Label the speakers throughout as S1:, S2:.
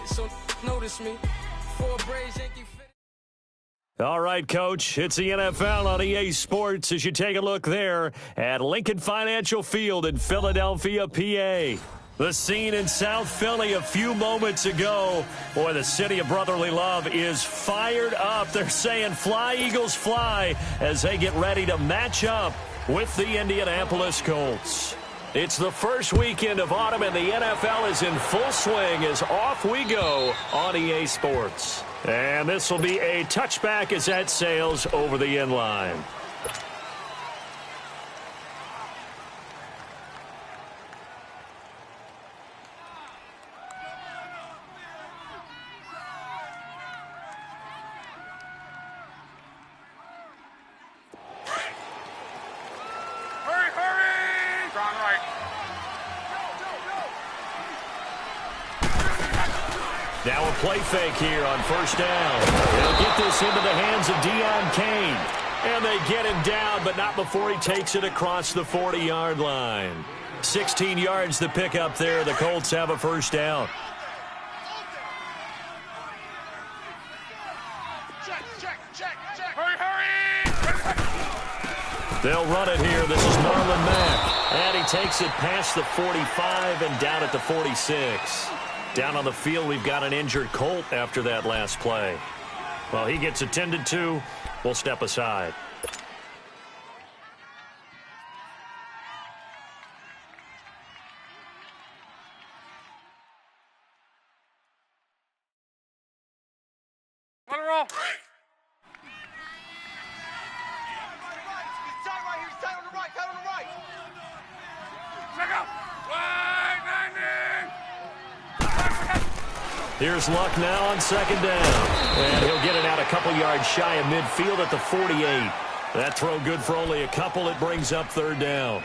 S1: so notice me. Four braids, Yankee fit.
S2: All right, Coach, it's the NFL on EA Sports as you take a look there at Lincoln Financial Field in Philadelphia, PA. The scene in South Philly a few moments ago. Boy, the city of brotherly love is fired up. They're saying fly, Eagles, fly as they get ready to match up with the Indianapolis Colts. It's the first weekend of autumn, and the NFL is in full swing as off we go on EA Sports. And this will be a touchback as that sails over the end line. Now a play fake here on first down. They'll get this into the hands of Deion Kane. And they get him down, but not before he takes it across the 40-yard line. 16 yards to pick up there. The Colts have a first down. They'll run it here. This is Marlon Mack. And he takes it past the 45 and down at the 46. Down on the field, we've got an injured Colt after that last play. Well, he gets attended to. We'll step aside.
S3: Let it roll.
S2: Here's Luck now on second down. And he'll get it out a couple yards shy of midfield at the 48. That throw good for only a couple. It brings up third down.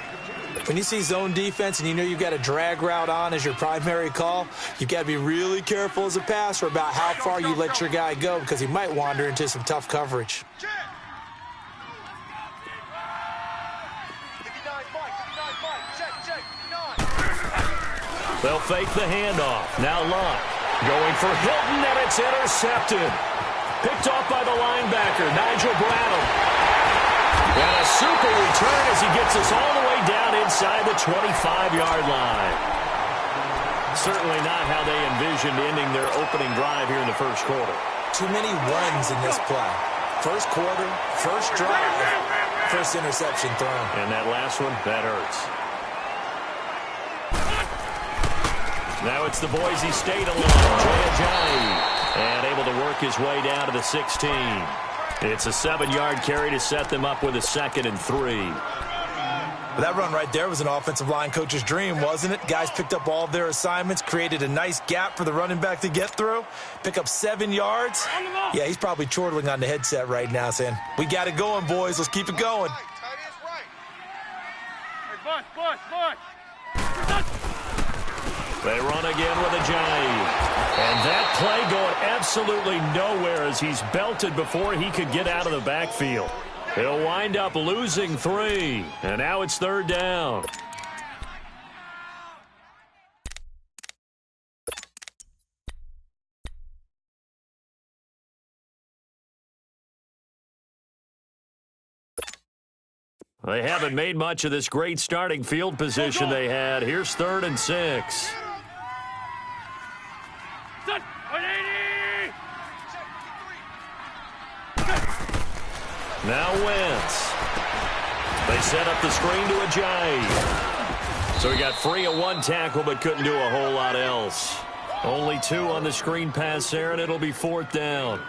S4: When you see zone defense and you know you've got a drag route on as your primary call, you've got to be really careful as a passer about how far you let your guy go because he might wander into some tough coverage.
S2: They'll fake the handoff. Now Luck. Going for Hilton, and it's intercepted. Picked off by the linebacker, Nigel Bradham. And a super return as he gets us all the way down inside the 25-yard line. Certainly not how they envisioned ending their opening drive here in the first quarter.
S4: Too many runs in this play. First quarter, first drive, first interception thrown.
S2: And that last one, that hurts. Now it's the Boise State alone, Jay Ajayi, and able to work his way down to the 16. It's a 7-yard carry to set them up with a 2nd and 3.
S4: That run right there was an offensive line coach's dream, wasn't it? Guys picked up all of their assignments, created a nice gap for the running back to get through, pick up 7 yards. Yeah, he's probably chortling on the headset right now saying, we got it going, boys. Let's keep it going.
S2: They run again with Ajayi. And that play going absolutely nowhere as he's belted before he could get out of the backfield. He'll wind up losing 3. And now it's third down. They haven't made much of this great starting field position they had. Here's 3rd and 6. Now Wentz. They set up the screen to Ajayi. So he got free of 1 tackle but couldn't do a whole lot else. Only 2 on the screen pass there, and it'll be 4th down.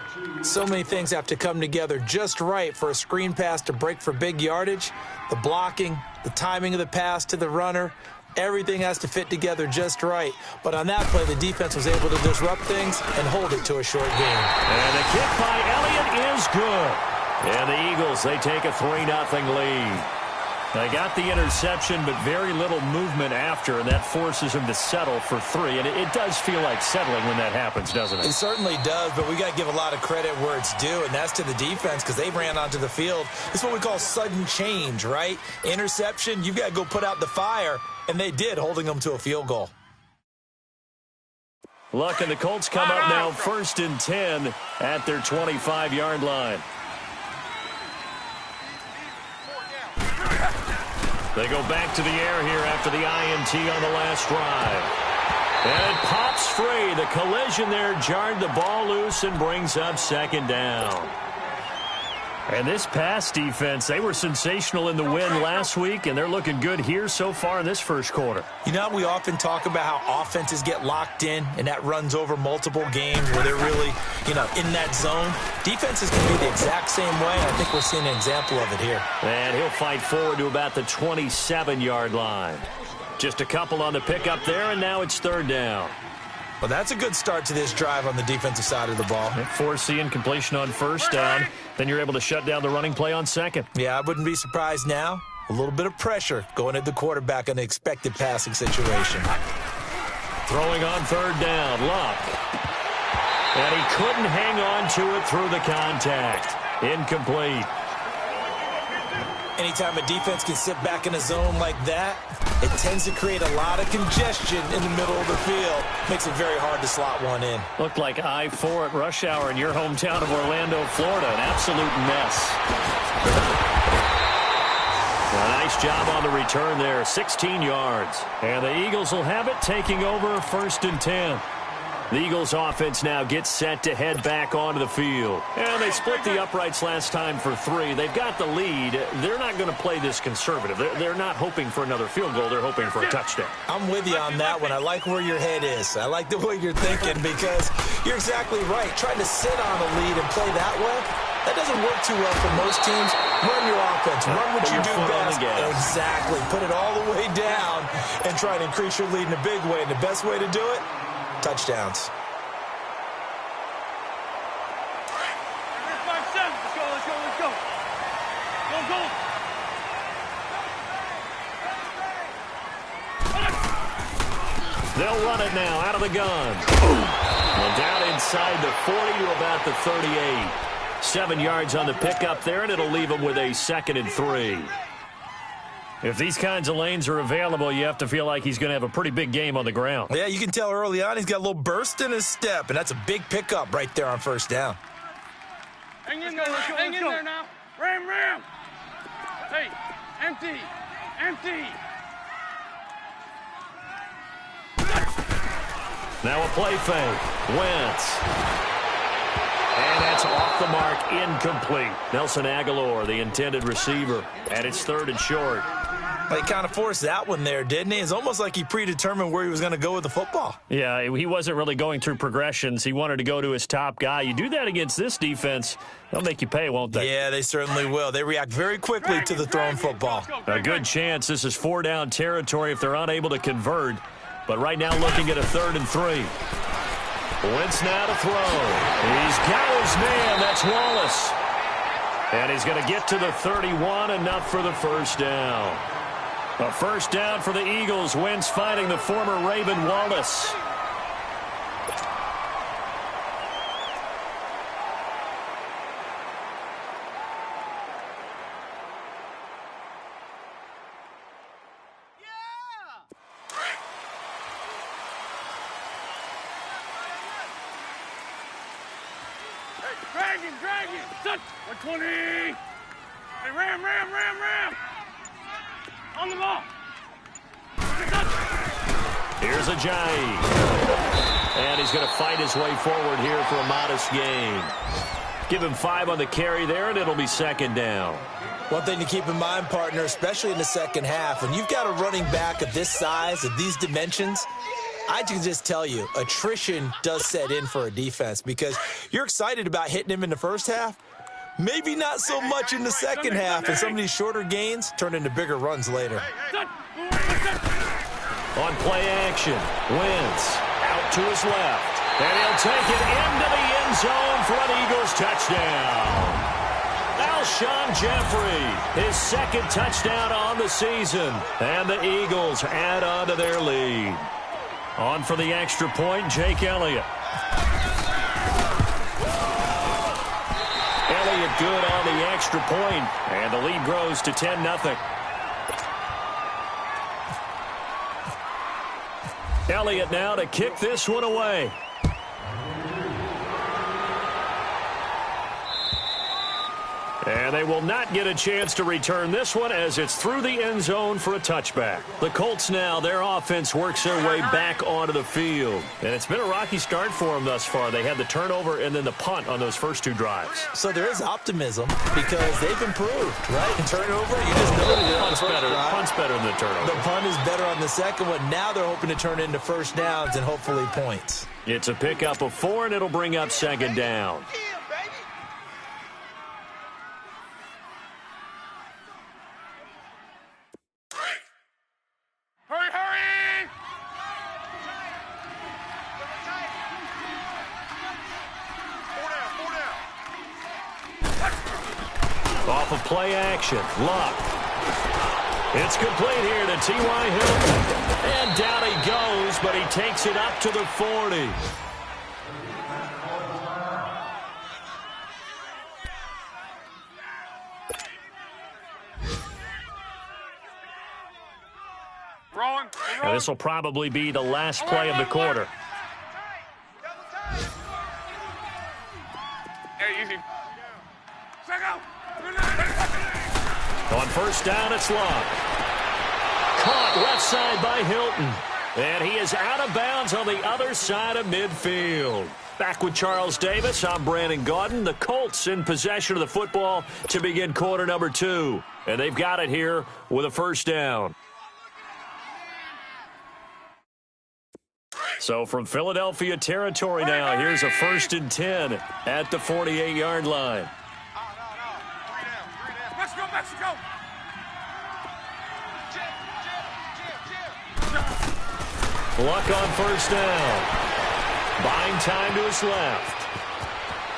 S4: So many things have to come together just right for a screen pass to break for big yardage. The blocking, the timing of the pass to the runner, everything has to fit together just right. But on that play, the defense was able to disrupt things and hold it to a short game.
S2: And the kick by Elliott is good. And the Eagles, they take a 3-0 lead. They got the interception, but very little movement after, and that forces them to settle for 3. And it does feel like settling when that happens, doesn't it?
S4: It certainly does, but we got to give a lot of credit where it's due, and that's to the defense because they ran onto the field. It's what we call sudden change, right? Interception, you've got to go put out the fire, and they did, holding them to a field goal.
S2: Luck and the Colts come up now 1st and 10 at their 25-yard line. They go back to the air here after the INT on the last drive. And it pops free. The collision there jarred the ball loose and brings up 2nd down. And this pass defense, they were sensational in the win last week, and they're looking good here so far in this first quarter.
S4: You know, we often talk about how offenses get locked in, and that runs over multiple games where they're really, in that zone. Defenses can be the exact same way, and I think we're seeing an example of it here.
S2: And he'll fight forward to about the 27-yard line. Just a couple on the pickup there, and now it's 3rd down.
S4: Well, that's a good start to this drive on the defensive side of the ball.
S2: Forcing incompletion on 1st down. Then you're able to shut down the running play on 2nd.
S4: Yeah, I wouldn't be surprised now. A little bit of pressure going at the quarterback in an expected passing situation.
S2: Throwing on 3rd down, Luck. And he couldn't hang on to it through the contact. Incomplete.
S4: Anytime a defense can sit back in a zone like that, it tends to create a lot of congestion in the middle of the field. Makes it very hard to slot one in.
S2: Looked like I-4 at rush hour in your hometown of Orlando, Florida. An absolute mess. A nice job on the return there. 16 yards. And the Eagles will have it, taking over 1st and 10. The Eagles offense now gets set to head back onto the field. And they split the uprights last time for 3. They've got the lead. They're not going to play this conservative. They're not hoping for another field goal. They're hoping for a touchdown.
S4: I'm with you on that one. I like where your head is. I like the way you're thinking because you're exactly right. Trying to sit on a lead and play that way, that doesn't work too well for most teams. Run your offense. Run what you do best. Exactly. Put it all the way down and try to increase your lead in a big way. And the best way to do it, touchdowns.
S3: Let's go. Go.
S2: They'll run it now out of the gun. Well, down inside the 40 to about the 38. 7 yards on the pickup there, and it'll leave them with a 2nd and 3. If these kinds of lanes are available, you have to feel like he's going to have a pretty big game on the ground.
S4: Yeah, you can tell early on he's got a little burst in his step, and that's a big pickup right there on 1st down.
S3: Hang in there, hang in there now. Ram. Hey, empty.
S2: Now a play fake. Wentz. And that's off the mark, incomplete. Nelson Aguilar, the intended receiver, and it's 3rd and short.
S4: Well, he kind of forced that one there, didn't he? It's almost like he predetermined where he was going to go with the football.
S2: Yeah, he wasn't really going through progressions. He wanted to go to his top guy. You do that against this defense, they'll make you pay, won't they?
S4: Yeah, they certainly will. They react very quickly to the thrown football.
S2: A good chance this is 4-down territory if they're unable to convert. But right now looking at a 3rd and 3. Wentz now to throw. He's got his man. That's Wallace. And he's going to get to the 31, enough for the 1st down. A 1st down for the Eagles. Wentz finding the former Raven Wallace.
S3: Drag him. Touch. 120. Hey, ram. On the ball.
S2: Here's Ajayi. And he's going to fight his way forward here for a modest gain. Give him 5 on the carry there, and it'll be 2nd down.
S4: One thing to keep in mind, partner, especially in the second half, when you've got a running back of this size, of these dimensions, I can just tell you, attrition does set in for a defense because you're excited about hitting him in the first half. Maybe not so much in the second half, and some of these shorter gains turn into bigger runs later.
S2: On play action, Wentz out to his left, and he'll take it into the end zone for an Eagles touchdown. Alshon Jeffrey, his 2nd touchdown on the season, and the Eagles add on to their lead. On for the extra point, Jake Elliott. Elliott good on the extra point, and the lead grows to 10-0. Elliott now to kick this one away. And they will not get a chance to return this one as it's through the end zone for a touchback. The Colts now, their offense works their way back onto the field. And it's been a rocky start for them thus far. They had the turnover and then the punt on those first two drives.
S4: So there is optimism because they've improved, right? Turnover, you just noted it on the first drive.
S2: Punt's better than the turnover.
S4: The punt is better on the second one. Now they're hoping to turn into first downs and hopefully points.
S2: It's a pickup of 4, and it'll bring up second down.
S3: Hurry, hurry!
S2: Off of play action. Luck. It's complete here to T.Y. Hilton. And down he goes, but he takes it up to the 40. Now, this will probably be the last play of the quarter.
S3: Hey, easy.
S2: On first down, it's Luck. Caught left side by Hilton. And he is out of bounds on the other side of midfield. Back with Charles Davis, I'm Brandon Gaudin. The Colts in possession of the football to begin quarter number 2. And they've got it here with a first down. So from Philadelphia territory now, here's a 1st and 10 at the 48-yard line.
S3: Let's go, Mexico!
S2: Luck on first down. Buying time to his left.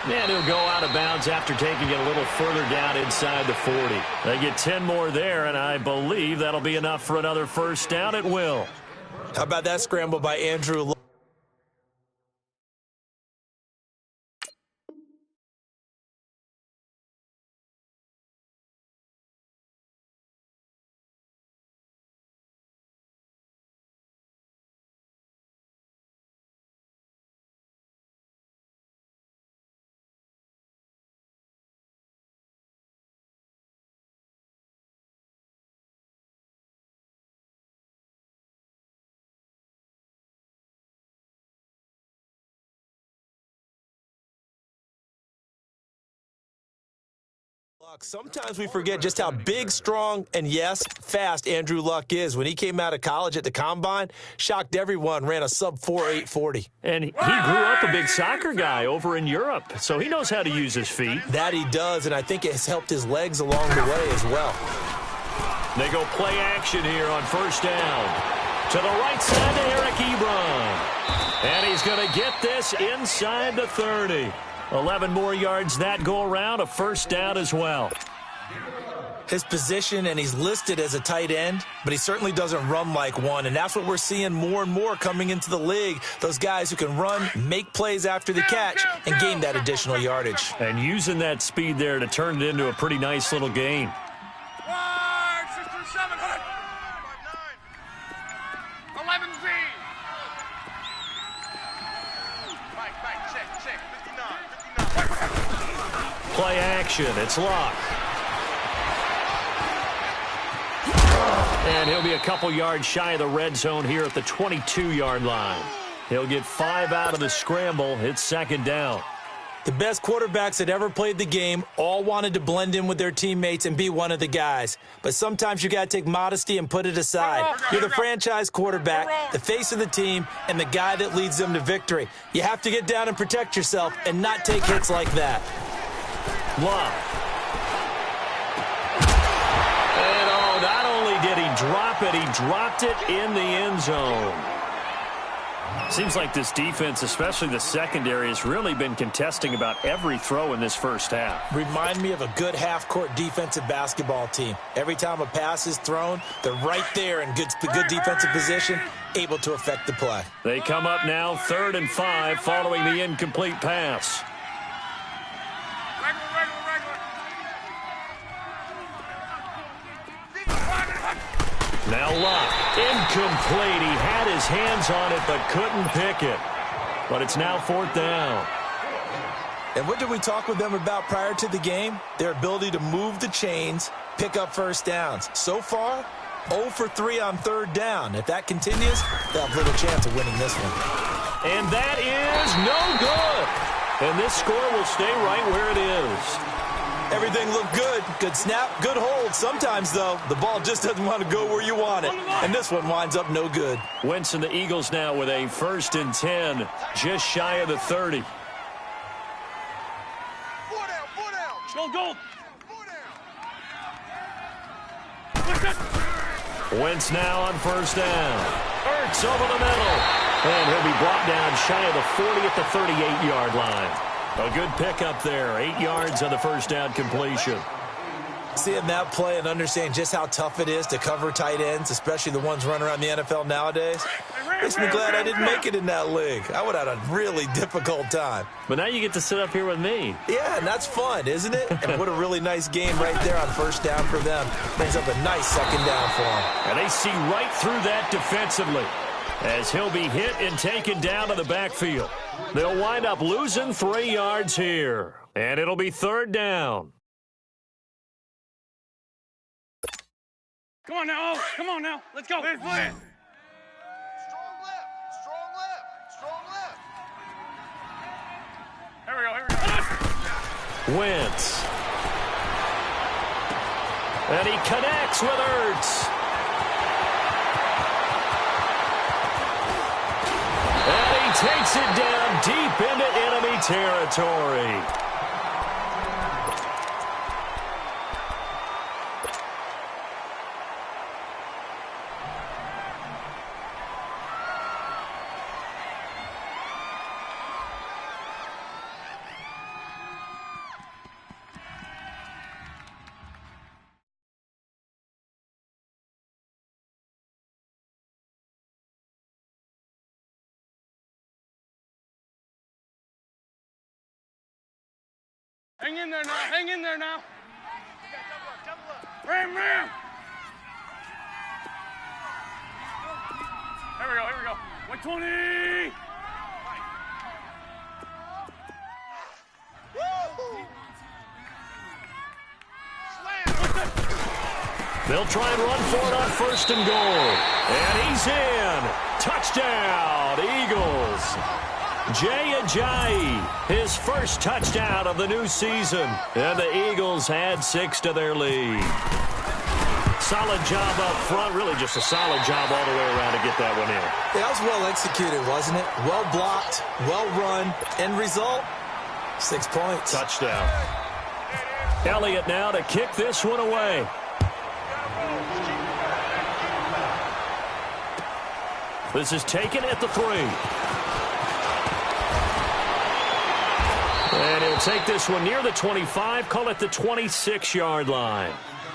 S2: And he'll go out of bounds after taking it a little further down inside the 40. They get 10 more there, and I believe that'll be enough for another first down. It will.
S4: How about that scramble by Andrew Luck? Sometimes we forget just how big, strong, and, yes, fast Andrew Luck is. When he came out of college at the Combine, shocked everyone, ran a sub-4 840.
S2: And he grew up a big soccer guy over in Europe, so he knows how to use his feet.
S4: That he does, and I think it has helped his legs along the way as well.
S2: They go play action here on first down. To the right side to Eric Ebron. And he's going to get this inside the 30. 11 more yards that go around, a first down as well.
S4: His position, and he's listed as a tight end, but he certainly doesn't run like one, and that's what we're seeing more and more coming into the league. Those guys who can run, make plays after the catch, and gain that additional yardage.
S2: And using that speed there to turn it into a pretty nice little gain.
S3: 6 through 7, 11 Z. Check, 59.
S2: Play action, it's Luck. And he'll be a couple yards shy of the red zone here at the 22-yard line. He'll get 5 out of the scramble. It's second down.
S4: The best quarterbacks that ever played the game all wanted to blend in with their teammates and be one of the guys. But sometimes you got to take modesty and put it aside. You're the franchise quarterback, the face of the team, and the guy that leads them to victory. You have to get down and protect yourself and not take hits like that.
S2: Luck. And not only did he drop it, he dropped it in the end zone. Seems like this defense, especially the secondary, has really been contesting about every throw in this first half.
S4: Remind me of a good half-court defensive basketball team. Every time a pass is thrown, they're right there in good defensive position, able to affect the play.
S2: They come up now 3rd and 5 following the incomplete pass. Now Luck. Incomplete. He had his hands on it but couldn't pick it. But it's now 4th down.
S4: And what did we talk with them about prior to the game? Their ability to move the chains, pick up first downs. So far, 0 for 3 on 3rd down. If that continues, they'll have little chance of winning this one.
S2: And that is no good. And this score will stay right where it is.
S4: Everything looked good. Good snap, good hold. Sometimes, though, the ball just doesn't want to go where you want it. And this one winds up no good.
S2: Wentz and the Eagles now with a 1st and 10, just shy of the 30.
S3: Go.
S2: Wentz now on 1st down. Ertz over the middle. And he'll be brought down shy of the 40 at the 38-yard line. A good pickup there. 8 yards on the 1st down completion.
S4: Seeing that play and understanding just how tough it is to cover tight ends, especially the ones running around the NFL nowadays, makes me glad I didn't make it in that league. I would have had a really difficult time.
S2: But now you get to sit up here with me.
S4: Yeah, and that's fun, isn't it? And what a really nice game right there on 1st down for them. Brings up a nice 2nd down for them.
S2: And they see right through that defensively as he'll be hit and taken down to the backfield. They'll wind up losing 3 yards here. And it'll be 3rd down.
S3: Come on now. Oh, come on now. Let's go. Let's play it.
S5: Strong left.
S3: Here we go.
S2: Wentz. And he connects with Ertz. And he takes it down deep into enemy territory.
S3: Hang in there now. Ram. Here we go. 120.
S2: They'll try and run for it on 1st and goal. And he's in. Touchdown, Eagles. Jay Ajayi, his 1st touchdown of the new season. And the Eagles add 6 to their lead. Solid job up front. Really just a solid job all the way around to get that one in.
S4: That was well executed, wasn't it? Well blocked, well run. End result, 6 points.
S2: Touchdown. Elliott now to kick this one away. This is taken at the 3. And he'll take this one near the 25, call it the 26-yard line.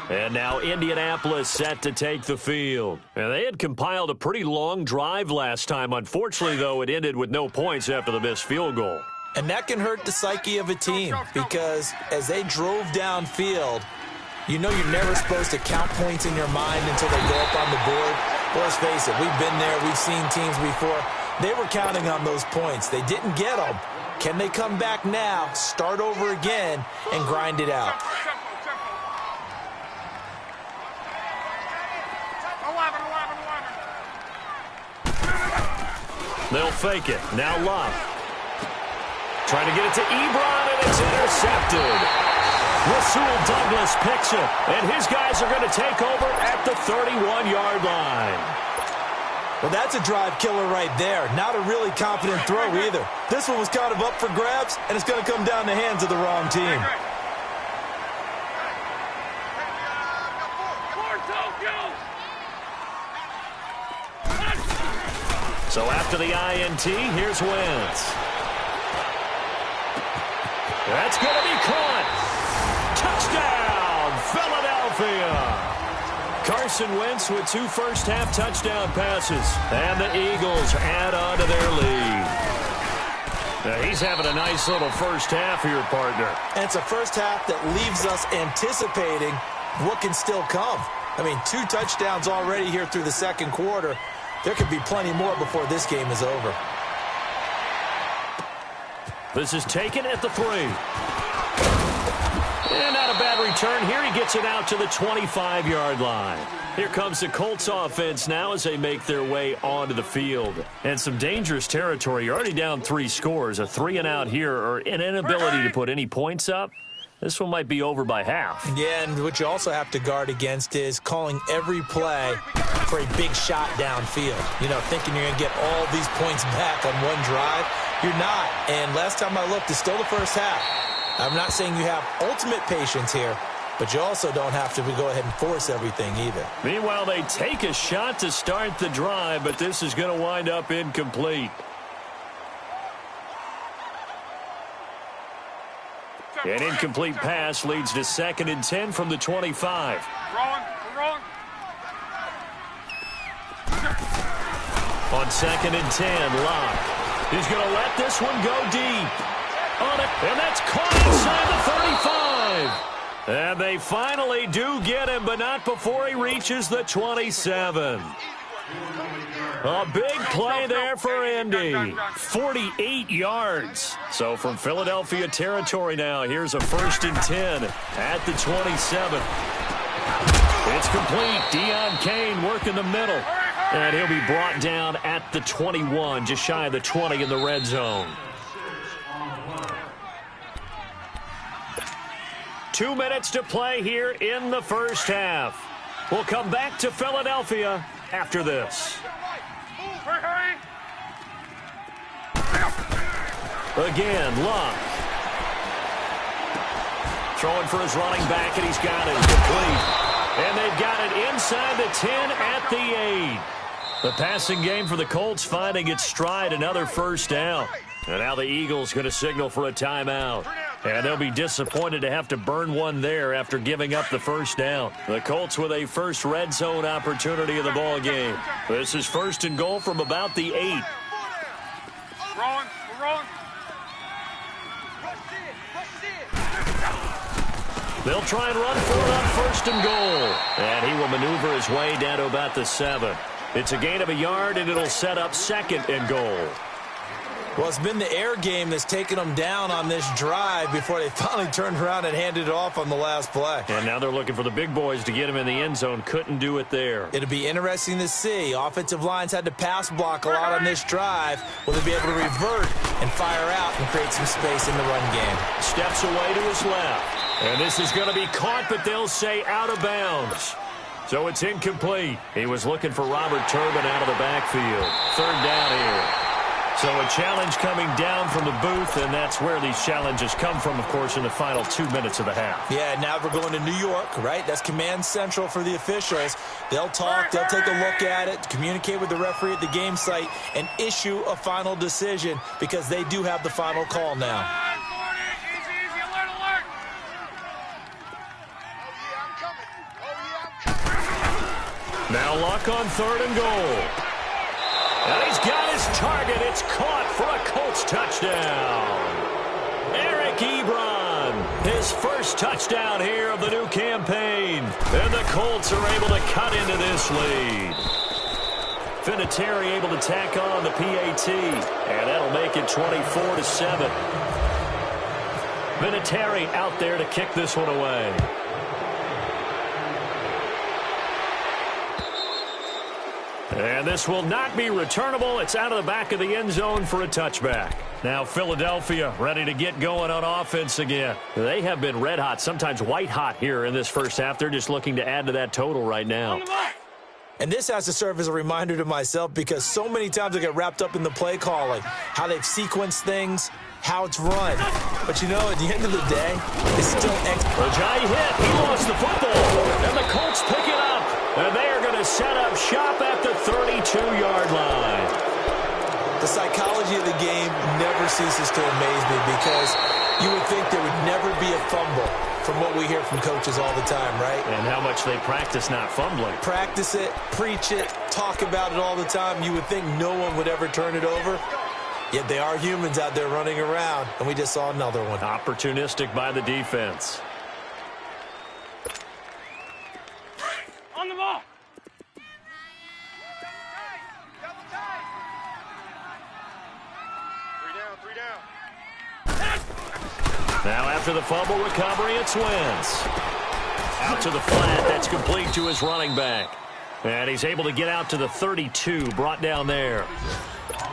S2: And now Indianapolis set to take the field. And they had compiled a pretty long drive last time. Unfortunately, though, it ended with no points after the missed field goal.
S4: And that can hurt the psyche of a team because as they drove downfield, you know you're never supposed to count points in your mind until they go up on the board. Well, let's face it, we've been there. We've seen teams before. They were counting on those points. They didn't get them. Can they come back now, start over again, and grind it out?
S2: They'll fake it. Now Love. Trying to get it to Ebron, and it's intercepted. Rasul Douglas picks it, and his guys are going to take over at the 31-yard line.
S4: Well, that's a drive killer right there. Not a really confident throw either. This one was kind of up for grabs, and it's going to come down the hands of the wrong team.
S2: So after the INT, here's Wentz. That's going to be caught. Touchdown, Philadelphia. Carson Wentz with 2 first-half touchdown passes. And the Eagles add on to their lead. Now, he's having a nice little first half here, partner.
S4: And it's a first half that leaves us anticipating what can still come. I mean, 2 touchdowns already here through the second quarter. There could be plenty more before this game is over.
S2: This is taken at the 3. And not a bad return here. He gets it out to the 25-yard line. Here comes the Colts offense now as they make their way onto the field. And some dangerous territory. You're already down 3 scores. A 3-and-out here or an inability to put any points up. This one might be over by half.
S4: Yeah, and what you also have to guard against is calling every play for a big shot downfield. You know, thinking you're going to get all these points back on one drive. You're not. And last time I looked, it's still the first half. I'm not saying you have ultimate patience here, but you also don't have to go ahead and force everything either.
S2: Meanwhile, they take a shot to start the drive, but this is going to wind up incomplete. An incomplete pass leads to 2nd and 10 from the 25.
S3: Wrong.
S2: On 2nd and 10, Locke. He's going to let this one go deep. On it, and that's caught inside the 35. And they finally do get him, but not before he reaches the 27. A big play there for Indy. 48 yards. So from Philadelphia territory now, here's a 1st and 10 at the 27. It's complete. Deion Kane working the middle. And he'll be brought down at the 21, just shy of the 20 in the red zone. 2 minutes to play here in the first half. We'll come back to Philadelphia after this. Again, Locke. Throwing for his running back, and he's got it complete. And they've got it inside the 10 at the 8. The passing game for the Colts finding its stride, another first down. And now the Eagles going to signal for a timeout. And they'll be disappointed to have to burn one there after giving up the first down. The Colts with a first red zone opportunity of the ball game. This is 1st and goal from about the 8.
S3: Wrong.
S2: They'll try and run for it on 1st and goal. And he will maneuver his way down to about the 7. It's a gain of a yard, and it'll set up 2nd and goal.
S4: Well, it's been the air game that's taken them down on this drive before they finally turned around and handed it off on the last play.
S2: And now they're looking for the big boys to get him in the end zone. Couldn't do it there.
S4: It'll be interesting to see. Offensive lines had to pass block a lot on this drive. Will they be able to revert and fire out and create some space in the run game?
S2: Steps away to his left. And this is going to be caught, but they'll say out of bounds. So it's incomplete. He was looking for Robert Turbin out of the backfield. 3rd down here. So a challenge coming down from the booth, and that's where these challenges come from, of course, in the final 2 minutes of the half.
S4: Yeah, now we're going to New York, right? That's command central for the officials. They'll talk, they'll take a look at it, communicate with the referee at the game site, and issue a final decision because they do have the final call now.
S3: Easy, alert.
S2: Now Luck on 3rd and goal. And he's got his target. It's caught for a Colts touchdown. Eric Ebron, his first touchdown here of the new campaign. And the Colts are able to cut into this lead. Vinatieri able to tack on the PAT. And that'll make it 24-7. Vinatieri out there to kick this one away. And this will not be returnable. It's out of the back of the end zone for a touchback. Now Philadelphia ready to get going on offense again. They have been red hot, sometimes white hot here in this first half. They're just looking to add to that total right now.
S4: And this has to serve as a reminder to myself because so many times I get wrapped up in the play calling, how they've sequenced things, how it's run. But you know, at the end of the day, it's still
S2: Ajayi hit. He lost the football. And the Colts pick it up. And they are going to set up shop at the 32-yard line.
S4: The psychology of the game never ceases to amaze me because you would think there would never be a fumble from what we hear from coaches all the time, right?
S2: And how much they practice not fumbling.
S4: Practice it, preach it, talk about it all the time. You would think no one would ever turn it over. Yet they are humans out there running around, and we just saw another one.
S2: Opportunistic by the defense.
S3: On the
S2: Now after the fumble recovery, it's Wentz. Out to the flat. That's complete to his running back. And he's able to get out to the 32, brought down there.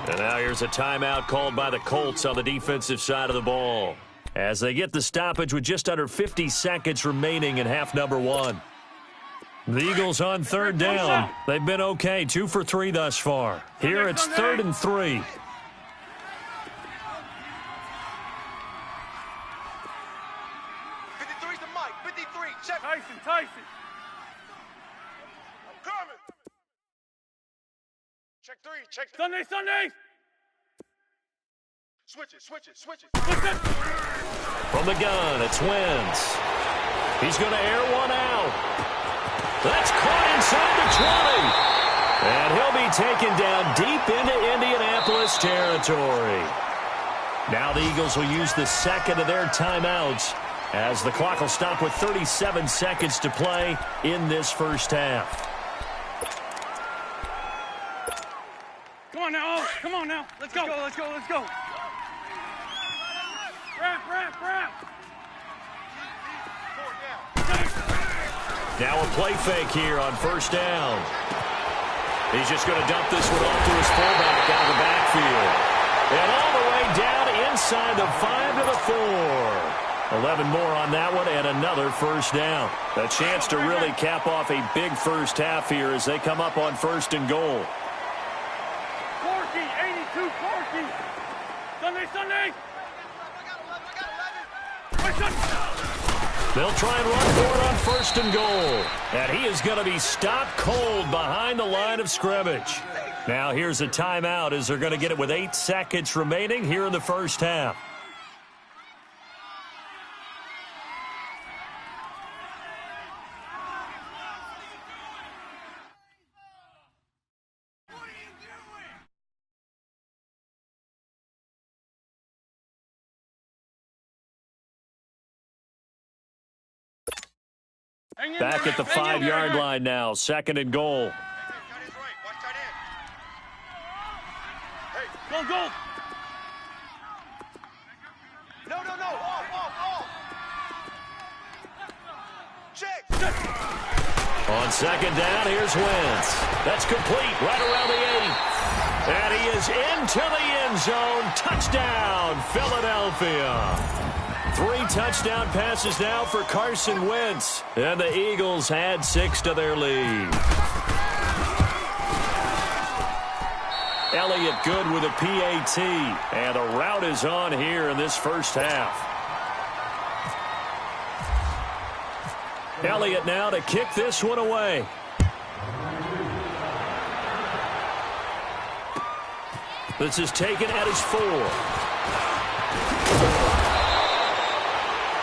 S2: And now here's a timeout called by the Colts on the defensive side of the ball, as they get the stoppage with just under 50 seconds remaining in half number one. The Eagles on third down. They've been okay, 2 for 3 thus far. Here it's 3rd and 3.
S5: 53's the mic. 53. Check.
S3: Tyson.
S5: I'm coming. Check 3. Check 3.
S3: Sunday.
S5: Switch it.
S2: From the gun, it's Wentz. He's going to air one out. That's caught inside the 20. And he'll be taken down deep into Indianapolis territory. Now the Eagles will use the second of their timeouts, as the clock will stop with 37 seconds to play in this first half.
S3: Come on now. Let's go. Wrap.
S2: Now a play fake here on first down. He's just going to dump this one off to his fullback out of the backfield. And all the way down inside the 5 to the 4. 11 more on that one and another first down. A chance to really cap off a big first half here as they come up on 1st and goal.
S3: Corky, 82, Corky. Sunday.
S2: They'll try and run for it on 1st and goal. And he is going to be stopped cold behind the line of scrimmage. Now here's a timeout as they're going to get it with 8 seconds remaining here in the first half. Back at the 5-yard line now, 2nd and goal.
S5: Got his right. Watch tight end.
S3: Go.
S5: No. Off. Check.
S2: On 2nd down, here's Wentz. That's complete right around the 8. And he is into the end zone. Touchdown, Philadelphia. 3 touchdown passes now for Carson Wentz. And the Eagles add 6 to their lead. Elliott good with a PAT. And a rout is on here in this first half. Elliott now to kick this one away. This is taken at his 4.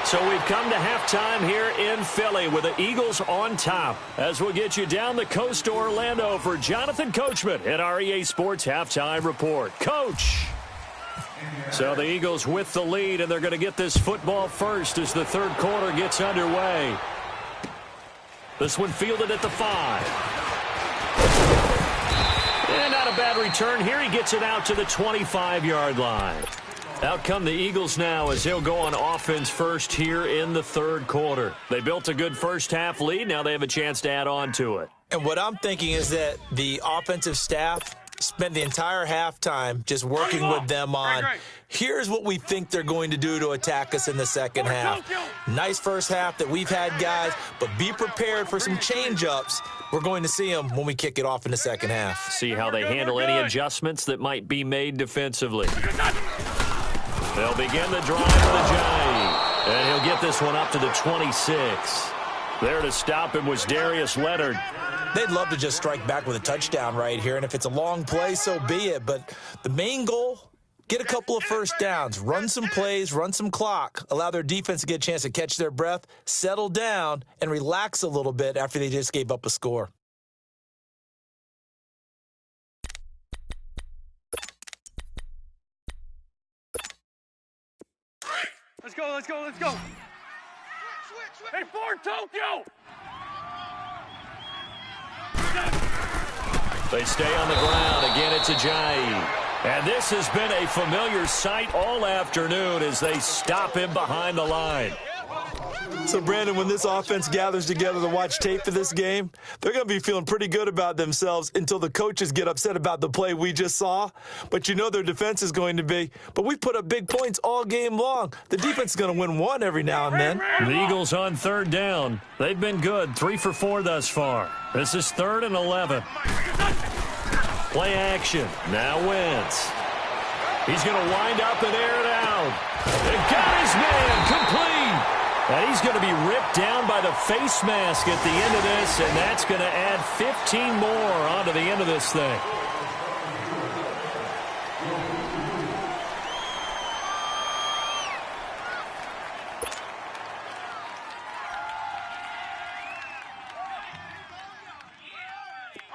S2: So we've come to halftime here in Philly with the Eagles on top. As we'll get you down the coast to Orlando for Jonathan Coachman at our EA Sports Halftime Report. Coach! So the Eagles with the lead, and they're going to get this football first as the 3rd quarter gets underway. This one fielded at the 5. And not a bad return here. He gets it out to the 25-yard line. Out come the Eagles now as they'll go on offense first here in the 3rd quarter. They built a good first half lead. Now they have a chance to add on to it.
S4: And what I'm thinking is that the offensive staff spent the entire halftime just working with them on, here's what we think they're going to do to attack us in the second half. Nice first half that we've had, guys, but be prepared for some change-ups. We're going to see them when we kick it off in the second half.
S2: See how they handle any adjustments that might be made defensively. They'll begin the drive with a jive. And he'll get this one up to the 26. There to stop him was Darius Leonard.
S4: They'd love to just strike back with a touchdown right here, and if it's a long play, so be it. But the main goal, get a couple of first downs, run some plays, run some clock, allow their defense to get a chance to catch their breath, settle down, and relax a little bit after they just gave up a score.
S3: Let's go.
S5: Switch.
S3: Hey, Ford, Tokyo!
S2: They stay on the ground. Again, it's Ajayi. And this has been a familiar sight all afternoon as they stop him behind the line.
S4: So, Brandon, when this offense gathers together to watch tape for this game, they're going to be feeling pretty good about themselves until the coaches get upset about the play we just saw. But you know their defense is going to be. But we've put up big points all game long. The defense is going to win one every now and then.
S2: The Eagles on third down. They've been good, 3 for 4 thus far. This is 3rd and 11. Play action. Now Wentz. He's going to wind up and air it out. And got his man complete. And he's going to be ripped down by the face mask at the end of this, and that's going to add 15 more onto the end of this thing.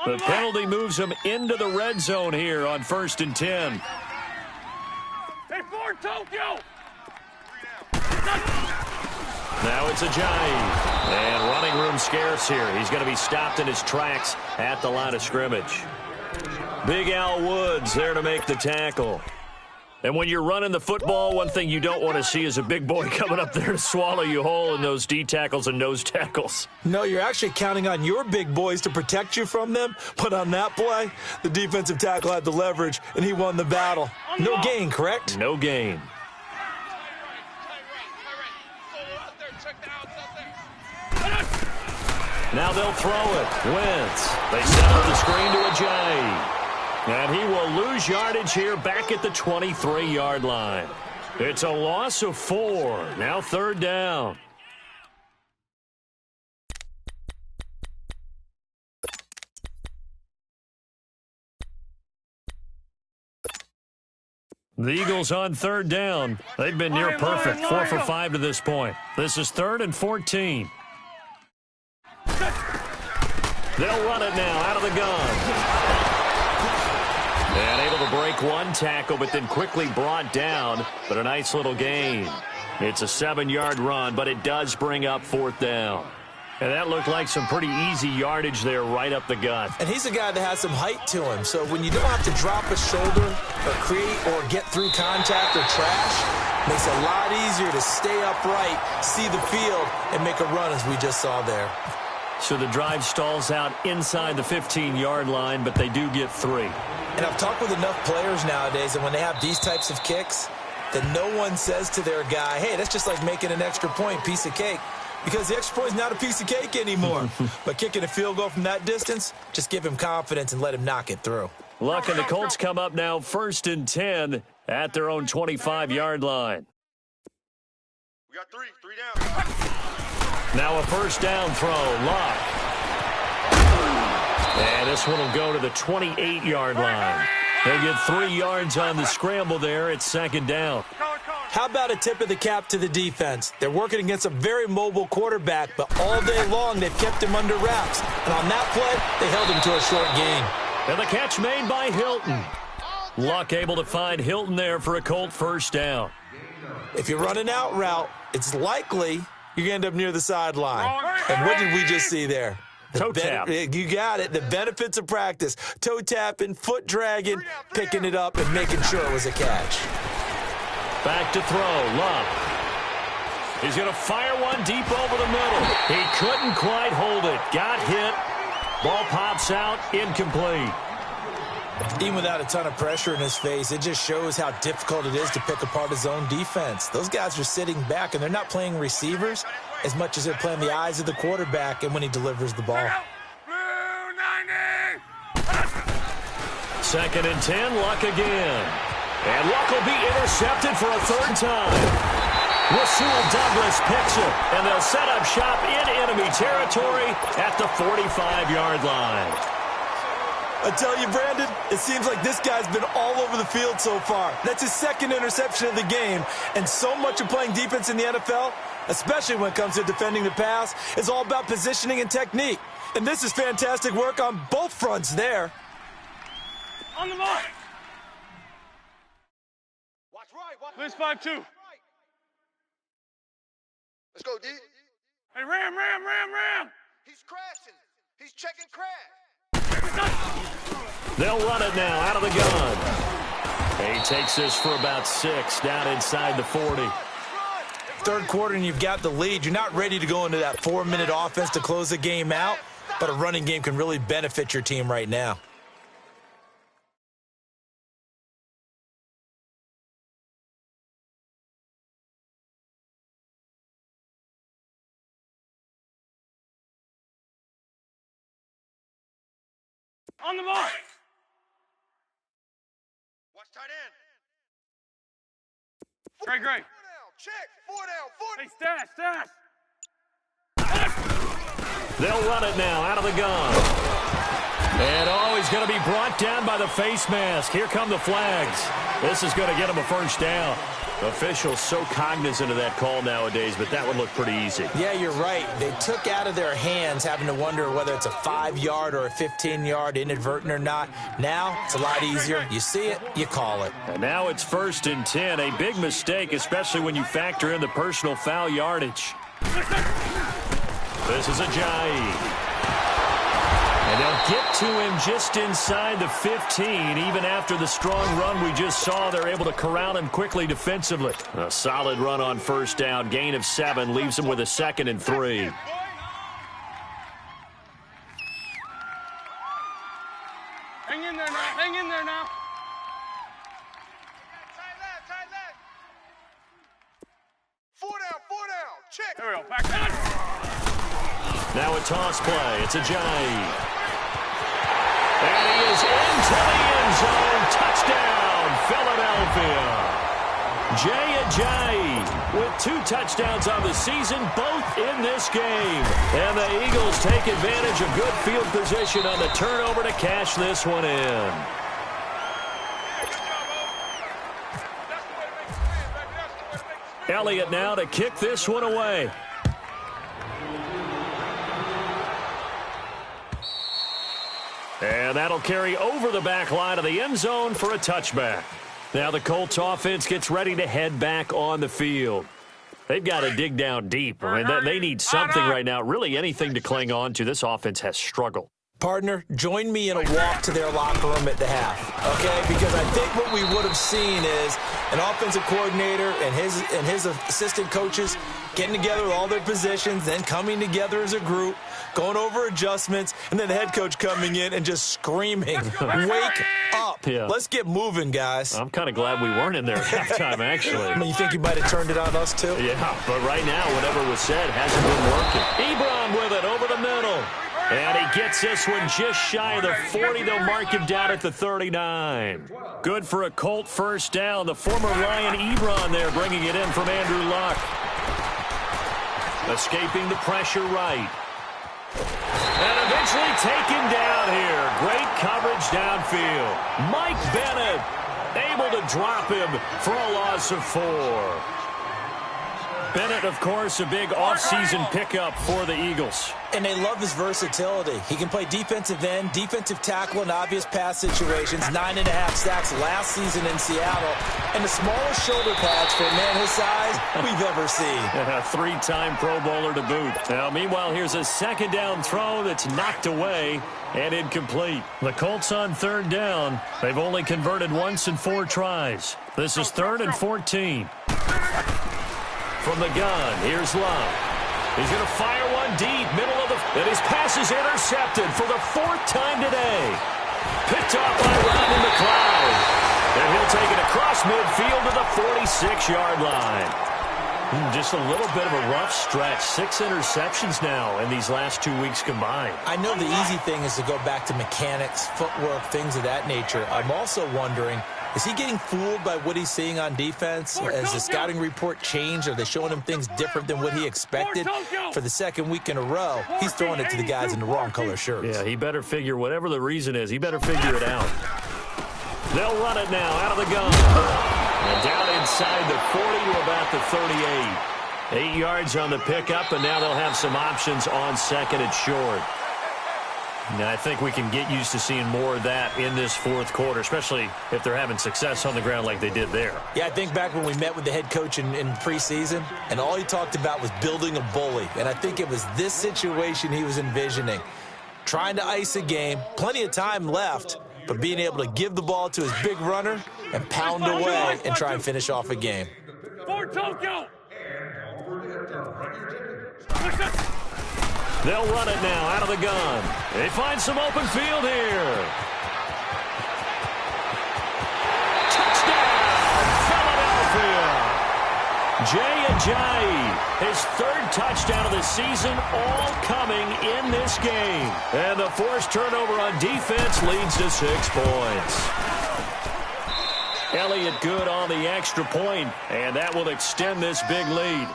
S2: The penalty moves him into the red zone here on 1st and 10.
S3: Hey, Ford, Tokyo!
S2: Now it's Ajayi. And running room scarce here. He's going to be stopped in his tracks at the line of scrimmage. Big Al Woods there to make the tackle. And when you're running the football, one thing you don't want to see is a big boy coming up there to swallow you whole in those D tackles and nose tackles.
S4: No, you're actually counting on your big boys to protect you from them. But on that play, the defensive tackle had the leverage, and he won the battle. No gain, correct?
S2: No gain. Now they'll throw it. Wentz. They set up the screen to Ajayi. And he will lose yardage here back at the 23-yard line. It's a loss of 4. Now 3rd down. The Eagles on 3rd down. They've been near perfect. 4 for 5 to this point. This is 3rd and 14. They'll run it now out of the gun. And able to break one tackle, but then quickly brought down. But a nice little gain. It's a 7-yard run, but it does bring up 4th down. And that looked like some pretty easy yardage there right up the gut.
S4: And he's a guy that has some height to him. So when you don't have to drop a shoulder or create or get through contact or trash, it makes it a lot easier to stay upright, see the field, and make a run as we just saw there.
S2: So the drive stalls out inside the 15-yard line, but they do get 3.
S4: And I've talked with enough players nowadays, and when they have these types of kicks, that no one says to their guy, hey, that's just like making an extra point, piece of cake. Because the extra point is not a piece of cake anymore. But kicking a field goal from that distance, just give him confidence and let him knock it through.
S2: Luck and the Colts come up now 1st and 10 at their own 25-yard line.
S5: We got three down.
S2: Now a 1st down throw, Luck. And this one will go to the 28-yard line. They get 3 yards on the scramble there. It's 2nd down.
S4: How about a tip of the cap to the defense? They're working against a very mobile quarterback, but all day long they've kept him under wraps. And on that play, they held him to a short gain.
S2: And the catch made by Hilton. Luck able to find Hilton there for a Colt 1st down.
S4: If you're running out route, it's likely you're going to end up near the sideline. And what did we just see there?
S2: Toe tap.
S4: You got it. The benefits of practice. Toe tapping, foot dragging, picking it up, and making sure it was a catch.
S2: Back to throw, Luck. He's going to fire one deep over the middle. He couldn't quite hold it. Got hit. Ball pops out, incomplete.
S4: Even without a ton of pressure in his face, it just shows how difficult it is to pick apart his own defense. Those guys are sitting back, and they're not playing receivers as much as they're playing the eyes of the quarterback and when he delivers the ball.
S2: 2nd and 10, Luck again. And Luck will be intercepted for a 3rd time. Rasul Douglas picks it, and they'll set up shop in enemy territory at the 45-yard line.
S4: I tell you, Brandon, it seems like this guy's been all over the field so far. That's his 2nd interception of the game, and so much of playing defense in the NFL, especially when it comes to defending the pass, is all about positioning and technique. And this is fantastic work on both fronts there.
S3: On the mark.
S5: Watch right.
S3: Please 5-2.
S5: Let's go, D.
S3: Hey, Ram.
S5: He's crashing. He's checking crash.
S2: They'll run it now out of the gun. He takes this for about 6 down inside the 40.
S4: Third quarter and you've got the lead. You're not ready to go into that 4-minute offense to close the game out, but a running game can really benefit your team right now.
S3: On the ball.
S5: Watch tight end.
S3: Great, great.
S5: 4 down. Check. 4 down. 4
S3: Hey, stash.
S2: They'll run it now out of the gun. And he's going to be brought down by the face mask. Here come the flags. This is going to get him a first down. Officials so cognizant of that call nowadays, but that would look pretty easy.
S4: Yeah, you're right. They took out of their hands having to wonder whether it's a 5-yard or a 15-yard, inadvertent or not. Now it's a lot easier. You see it, you call it.
S2: And now it's 1st and 10. A big mistake, especially when you factor in the personal foul yardage. This is Ajayi. And they'll get to him just inside the 15. Even after the strong run we just saw, they're able to corral him quickly defensively. A solid run on first down. Gain of 7 leaves him with a 2nd and 3.
S3: Hang in there now. Hang in there now.
S5: Tight left. 4 down. Check.
S3: There we go. Back down.
S2: Now a toss play. It's Ajayi. And he is into the end zone. Touchdown, Philadelphia. Jay Ajayi with 2 touchdowns on the season, both in this game. And the Eagles take advantage of good field position on the turnover to cash this one in. Elliott now to kick this one away. And that'll carry over the back line of the end zone for a touchback. Now the Colts offense gets ready to head back on the field. They've got to dig down deep. I mean, they need something right now, really anything to cling on to. This offense has struggled.
S4: Partner, join me in a walk to their locker room at the half, okay? Because I think what we would have seen is an offensive coordinator and his assistant coaches getting together with all their positions, then coming together as a group, going over adjustments, and then the head coach coming in and just screaming, wake up. Yeah. Let's get moving, guys.
S2: I'm kind of glad we weren't in there at halftime, actually.
S4: I mean, you think you might have turned it on us, too?
S2: Yeah, but right now, whatever was said hasn't been working. Ebron with it over the middle. And he gets this one just shy of the 40. They'll mark him down at the 39. Good for a Colt first down. The former Lion Ebron there bringing it in from Andrew Luck. Escaping the pressure right. And eventually taken down here. Great coverage downfield. Mike Bennett able to drop him for a loss of 4. Bennett, of course, a big offseason pickup for the Eagles.
S4: And they love his versatility. He can play defensive end, defensive tackle in obvious pass situations, 9.5 sacks last season in Seattle, and the smallest shoulder pads for a man his size we've ever seen.
S2: A 3-time Pro Bowler to boot. Now, meanwhile, here's a second down throw that's knocked away and incomplete. The Colts on 3rd down. They've only converted once in 4 tries. This is 3rd and 14. From the gun, here's Love. He's going to fire one deep, middle of the... And his pass is intercepted for the 4th time today. Picked off by Rodney McLeod. And he'll take it across midfield to the 46-yard line. Just a little bit of a rough stretch. 6 interceptions now in these last 2 weeks combined.
S4: I know the easy thing is to go back to mechanics, footwork, things of that nature. I'm also wondering, is he getting fooled by what he's seeing on defense? Has the scouting report changed? Are they showing him things different than what he expected? For the 2nd week in a row, he's throwing it to the guys in the wrong color shirts.
S2: Yeah, he better figure, whatever the reason is, he better figure it out. They'll run it now out of the gun. And down inside the 40 to about the 38. 8 yards on the pickup, and now they'll have some options on 2nd and short. Now, I think we can get used to seeing more of that in this 4th quarter, especially if they're having success on the ground like they did there.
S4: Yeah, I think back when we met with the head coach in preseason, and all he talked about was building a bully. And I think it was this situation he was envisioning. Trying to ice a game, plenty of time left, but being able to give the ball to his big runner and pound away and try and finish off a game.
S3: For Tokyo!
S2: They'll run it now out of the gun. They find some open field here. Touchdown, Philadelphia! Jay Ajayi, his third touchdown of the season, all coming in this game. And the forced turnover on defense leads to 6 points. Elliott good on the extra point, and that will extend this big lead.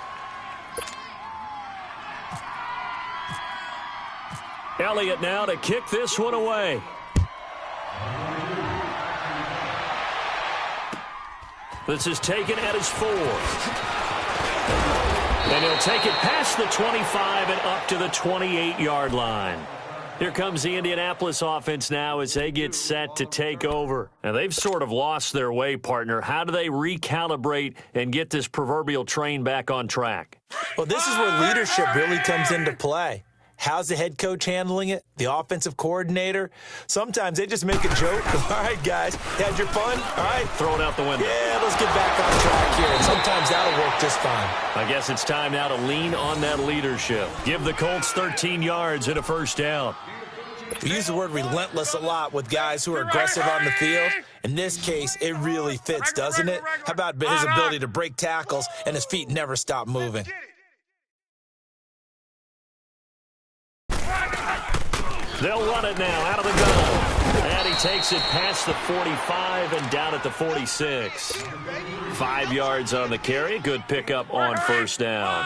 S2: Elliott now to kick this one away. This is taken at his 4th. And he'll take it past the 25 and up to the 28-yard line. Here comes the Indianapolis offense now as they get set to take over. And they've sort of lost their way, partner. How do they recalibrate and get this proverbial train back on track?
S4: Well, this is where leadership really comes into play. How's the head coach handling it? The offensive coordinator? Sometimes they just make a joke. All right, guys, had your fun? All right.
S2: Throw it out the window.
S4: Yeah, let's get back on track here. And sometimes that'll work just fine.
S2: I guess it's time now to lean on that leadership. Give the Colts 13 yards and a first down.
S4: We use the word relentless a lot with guys who are aggressive on the field. In this case, it really fits, doesn't it? How about his ability to break tackles and his feet never stop moving?
S2: They'll run it now out of the gun. And he takes it past the 45 and down at the 46. 5 yards on the carry. Good pickup on first down.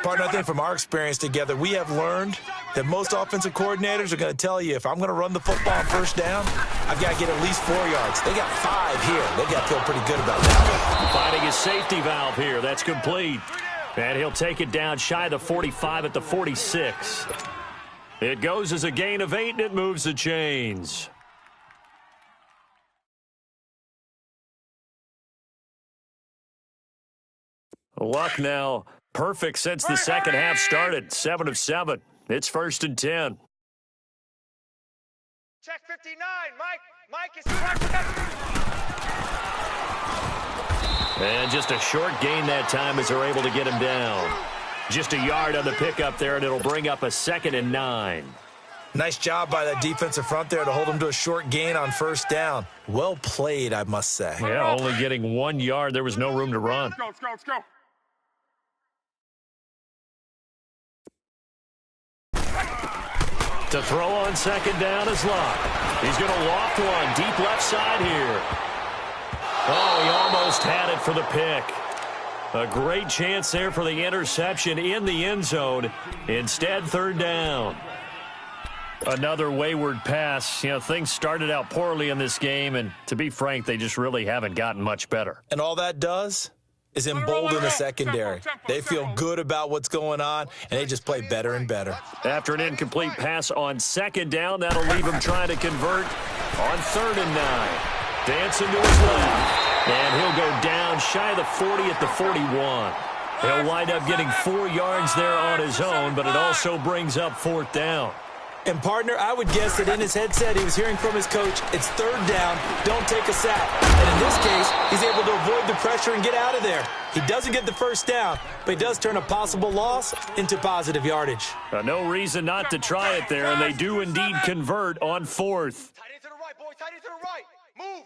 S4: Partner, I think from our experience together, we have learned that most offensive coordinators are going to tell you, if I'm going to run the football on first down, I've got to get at least 4 yards. They got 5 here. They got to feel pretty good about that.
S2: Finding his safety valve here. That's complete. And he'll take it down shy of the 45 at the 46. It goes as a gain of 8, and it moves the chains. Luck now perfect since the second half started. 7 of 7. It's 1st and 10.
S5: Check 59, Mike is
S2: And just a short gain that time as they're able to get him down. Just a yard on the pickup there, and it'll bring up a 2nd and 9.
S4: Nice job by that defensive front there to hold him to a short gain on first down. Well played, I must say.
S2: Yeah, only getting 1 yard. There was no room to run.
S3: Let's go.
S2: To throw on 2nd down is Luck. He's going to loft one deep left side here. Oh, he almost had it for the pick. A great chance there for the interception in the end zone. Instead, 3rd down. Another wayward pass. You know, things started out poorly in this game, and to be frank, they just really haven't gotten much better.
S4: And all that does is embolden the secondary. They feel good about what's going on, and they just play better and better.
S2: After an incomplete pass on 2nd down, that'll leave him trying to convert on 3rd and 9. Dancing to his left. And he'll go down shy of the 40 at the 41. He'll wind up getting 4 yards there on his own, but it also brings up 4th down.
S4: And, partner, I would guess that in his headset he was hearing from his coach, it's 3rd down, don't take a sack. And in this case, he's able to avoid the pressure and get out of there. He doesn't get the first down, but he does turn a possible loss into positive yardage.
S2: No reason not to try it there, and they do indeed convert on 4th.
S5: Tight end to the right, boys. Tight end to the right. Move.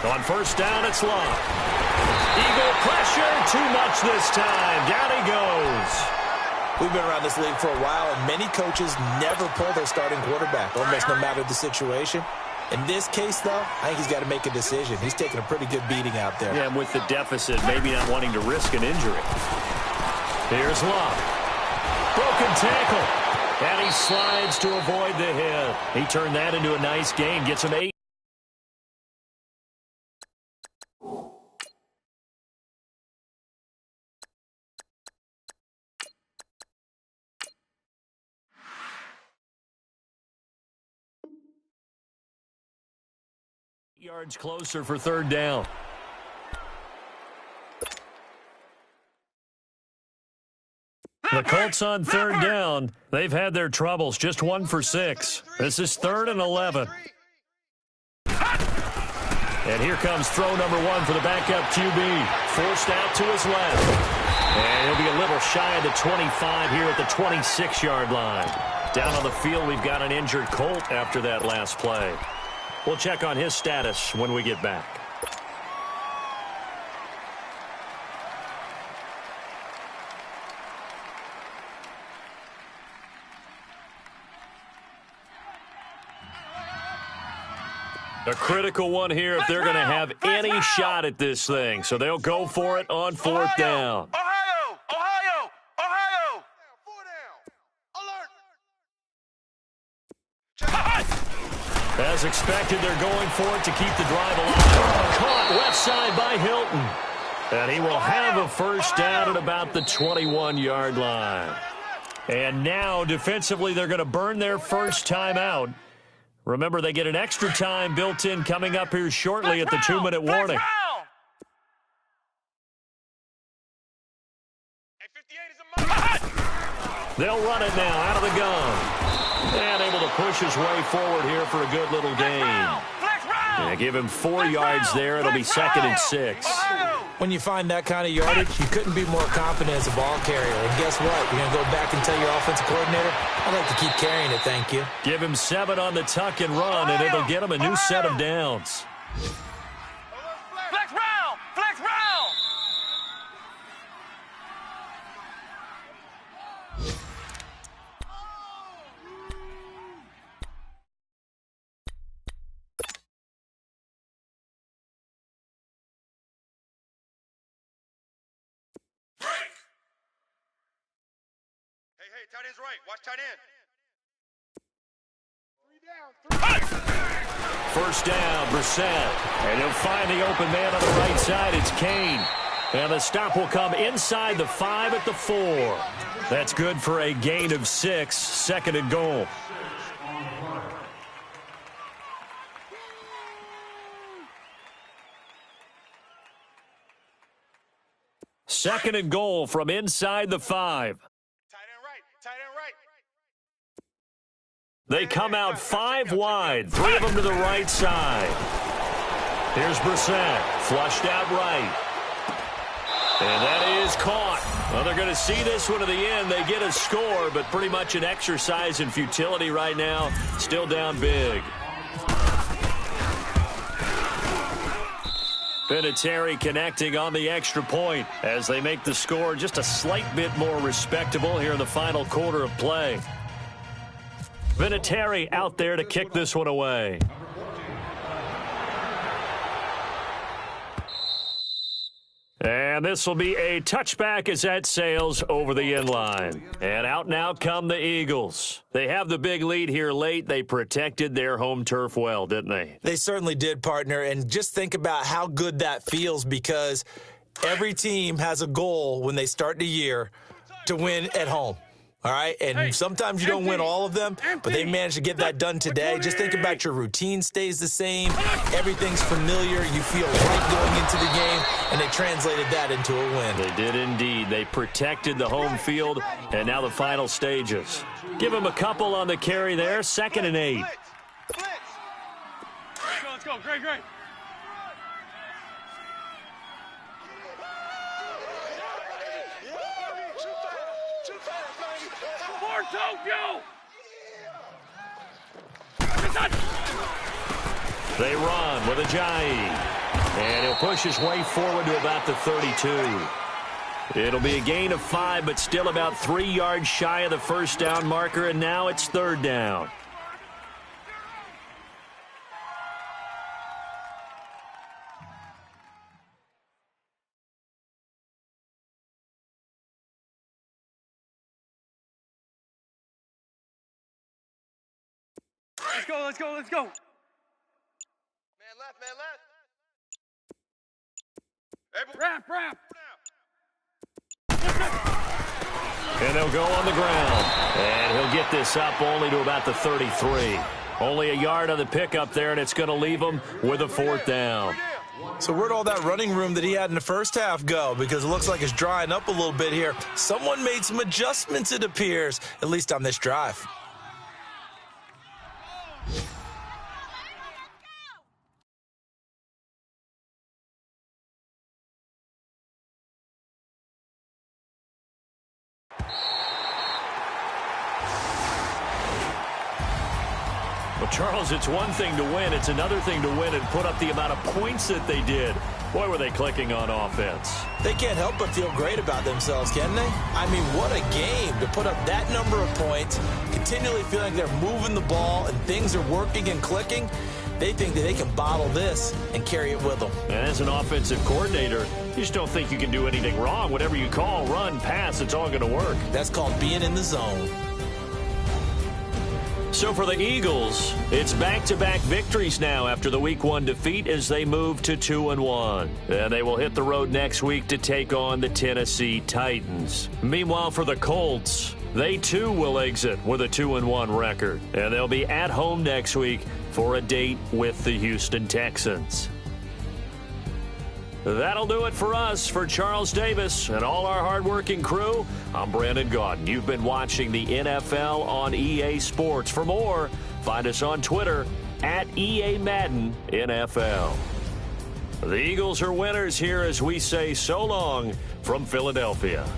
S2: On 1st down, it's Luck. Eagle pressure, too much this time. Down he goes.
S4: We've been around this league for a while, and many coaches never pull their starting quarterback, almost no matter the situation. In this case, though, I think he's got to make a decision. He's taking a pretty good beating out there.
S2: Yeah, and with the deficit, maybe not wanting to risk an injury. Here's Luck. Broken tackle. And he slides to avoid the hit. He turned that into a nice gain, gets him 8. Yards closer for 3rd down. The Colts on third down. They've had their troubles. Just 1 for 6. This is 3rd and 11. And here comes throw number 1 for the backup QB. Forced out to his left. And he'll be a little shy of the 25 here at the 26-yard line. Down on the field, we've got an injured Colt after that last play. We'll check on his status when we get back. A critical one here if they're going to have any shot at this thing. So they'll go for it on 4th down.
S5: Ohio! 4 down. Alert!
S2: As expected, they're going for it to keep the drive alive. Caught left side by Hilton. And he will have a first down at about the 21-yard line. And now, defensively, they're going to burn their first timeout. Remember, they get an extra time built in coming up here shortly at the 2-minute warning. They'll run it now out of the gun. And able to push his way forward here for a good little gain. And give him 4 yards there. It'll be 2nd and 6.
S4: When you find that kind of yardage, you couldn't be more confident as a ball carrier. And guess what? You're going to go back and tell your offensive coordinator, I'd like to keep carrying it, thank you.
S2: Give him 7 on the tuck and run, and it'll get him a new set of downs.
S5: Flex round! Flex round! Hey, tight end's right. Watch tight end.
S2: First down, Brissett. And he'll find the open man on the right side. It's Kane. And the stop will come inside the 5 at the 4. That's good for a gain of 6. 2nd and goal. Second and goal from inside the 5. They come out 5 wide, 3 of them to the right side. Here's Brissett, flushed out right. And that is caught. Well, they're going to see this one to the end. They get a score, but pretty much an exercise in futility right now. Still down big. Vinatieri connecting on the extra point as they make the score just a slight bit more respectable here in the final quarter of play. Vinatieri out there to kick this one away. And this will be a touchback as that sails over the end line. And out now come the Eagles. They have the big lead here late. They protected their home turf well, didn't they?
S4: They certainly did, partner. And just think about how good that feels, because every team has a goal when they start the year to win at home. All right, and sometimes you don't win all of them, but they managed to get that done today. Just think about your routine stays the same. Everything's familiar. You feel right going into the game, and they translated that into a win.
S2: They did indeed. They protected the home field, and now the final stages. Give them a couple on the carry there. 2nd and 8.
S3: Let's go. Great. Tokyo!
S2: They run with Ajayi. And he'll push his way forward to about the 32. It'll be a gain of 5, but still about 3 yards shy of the first down marker, and now it's 3rd down.
S3: Let's go.
S5: Man left.
S3: Wrap.
S2: And they'll go on the ground. And he'll get this up only to about the 33. Only a yard on the pickup there, and it's going to leave them with a 4th down.
S4: So where'd all that running room that he had in the first half go? Because it looks like it's drying up a little bit here. Someone made some adjustments, it appears, at least on this drive.
S2: Well, Charles, it's one thing to win. It's another thing to win and put up the amount of points that they did. Boy, were they clicking on offense.
S4: They can't help but feel great about themselves, can they? I mean, what a game to put up that number of points, continually feeling they're moving the ball and things are working and clicking. They think that they can bottle this and carry it with them.
S2: And as an offensive coordinator, you just don't think you can do anything wrong. Whatever you call, run, pass, it's all going to work.
S4: That's called being in the zone.
S2: So for the Eagles, it's back-to-back victories now after the Week 1 defeat as they move to 2-1. And they will hit the road next week to take on the Tennessee Titans. Meanwhile, for the Colts, they too will exit with a 2-1 record. And they'll be at home next week for a date with the Houston Texans. That'll do it for us. For Charles Davis and all our hardworking crew, I'm Brandon Gaudin. You've been watching the NFL on EA Sports. For more, find us on Twitter at EA Madden NFL. The Eagles are winners here as we say so long from Philadelphia.